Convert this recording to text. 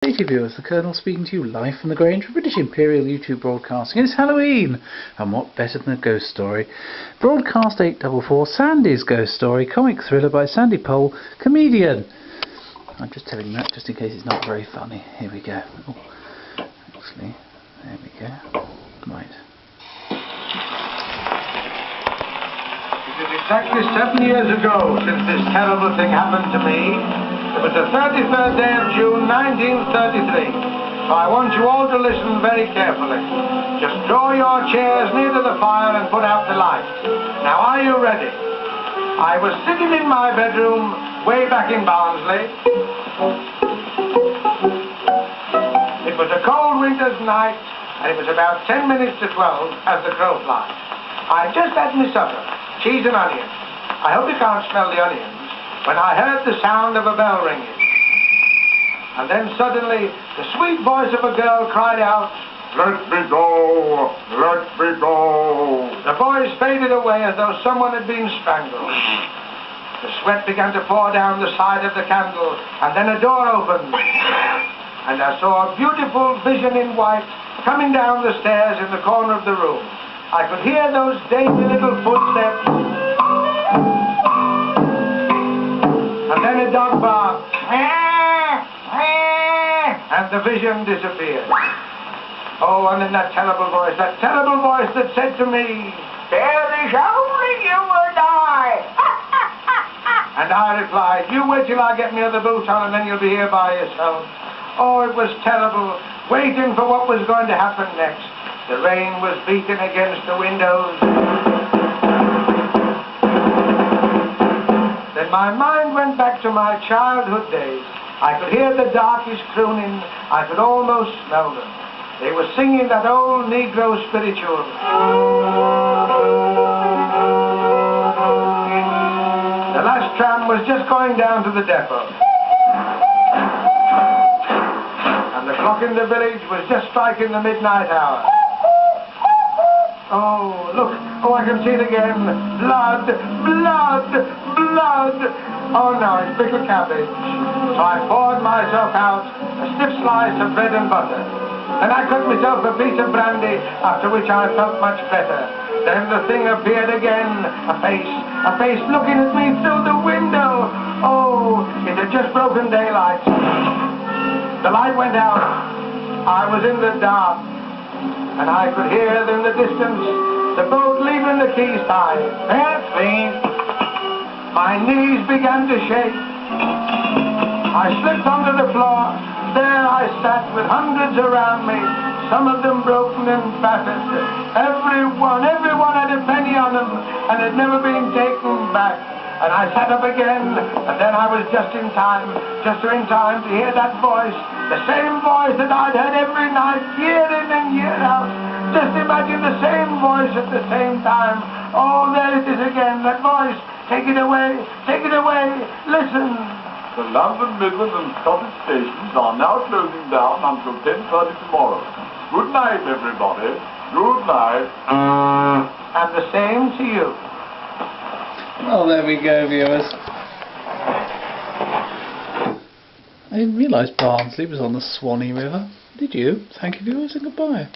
Hey viewers, the Colonel speaking to you live from the Grange for British Imperial YouTube Broadcasting. It's Halloween, and what better than a ghost story? Broadcast 844, Sandy's Ghost Story, comic thriller by Sandy Powell, comedian. I'm just telling that just in case it's not very funny. Here we go. Oh, actually, there we go. Right. It is exactly 7 years ago since this terrible thing happened to me. It was the 33rd day of June, 1933. So I want you all to listen very carefully. Just draw your chairs near to the fire and put out the light. Now, are you ready? I was sitting in my bedroom way back in Barnsley. It was a cold winter's night, and it was about 10 minutes to 12 as the crow flies. I just had my supper, cheese and onions. I hope you can't smell the onions. When I heard the sound of a bell ringing. And then suddenly, the sweet voice of a girl cried out, "Let me go! Let me go!" The voice faded away as though someone had been strangled. The sweat began to pour down the side of the candle, and then a door opened. And I saw a beautiful vision in white coming down the stairs in the corner of the room. I could hear those dainty little footsteps. And then a dog barked, and the vision disappeared. Oh, and then that terrible voice that said to me, "There is only you and I." And I replied, "You wait till I get my other boot on and then you'll be here by yourself." Oh, it was terrible, waiting for what was going to happen next. The rain was beating against the windows. Then my mind went back to my childhood days. I could hear the darkies crooning. I could almost smell them. They were singing that old Negro spiritual. The last tram was just going down to the depot. And the clock in the village was just striking the midnight hour. Oh, look. Oh, I can see it again. Blood, blood, blood. Oh, no, it's pickled cabbage. So I poured myself out a stiff slice of bread and butter. And I cut myself a piece of brandy, after which I felt much better. Then the thing appeared again. A face looking at me through the window. Oh, it had just broken daylight. The light went out. I was in the dark. And I could hear in the distance the boat leaving the quayside. Help, please. My knees began to shake. I slipped onto the floor. There I sat with hundreds around me, some of them broken and battered. Everyone had a penny on them and had never been taken back. And I sat up again, and then I was just in time to hear that voice, the same voice that I'd heard every night, year in and year out. Just imagine the same voice at the same time. Oh, there it is again, that voice. Take it away, listen. The London, Midland and Scottish stations are now closing down until 10:30 tomorrow. Good night, everybody. Good night. And the same to you. Well, there we go, viewers. I didn't realise Barnsley was on the Swanee River. Did you? Thank you, viewers, and goodbye.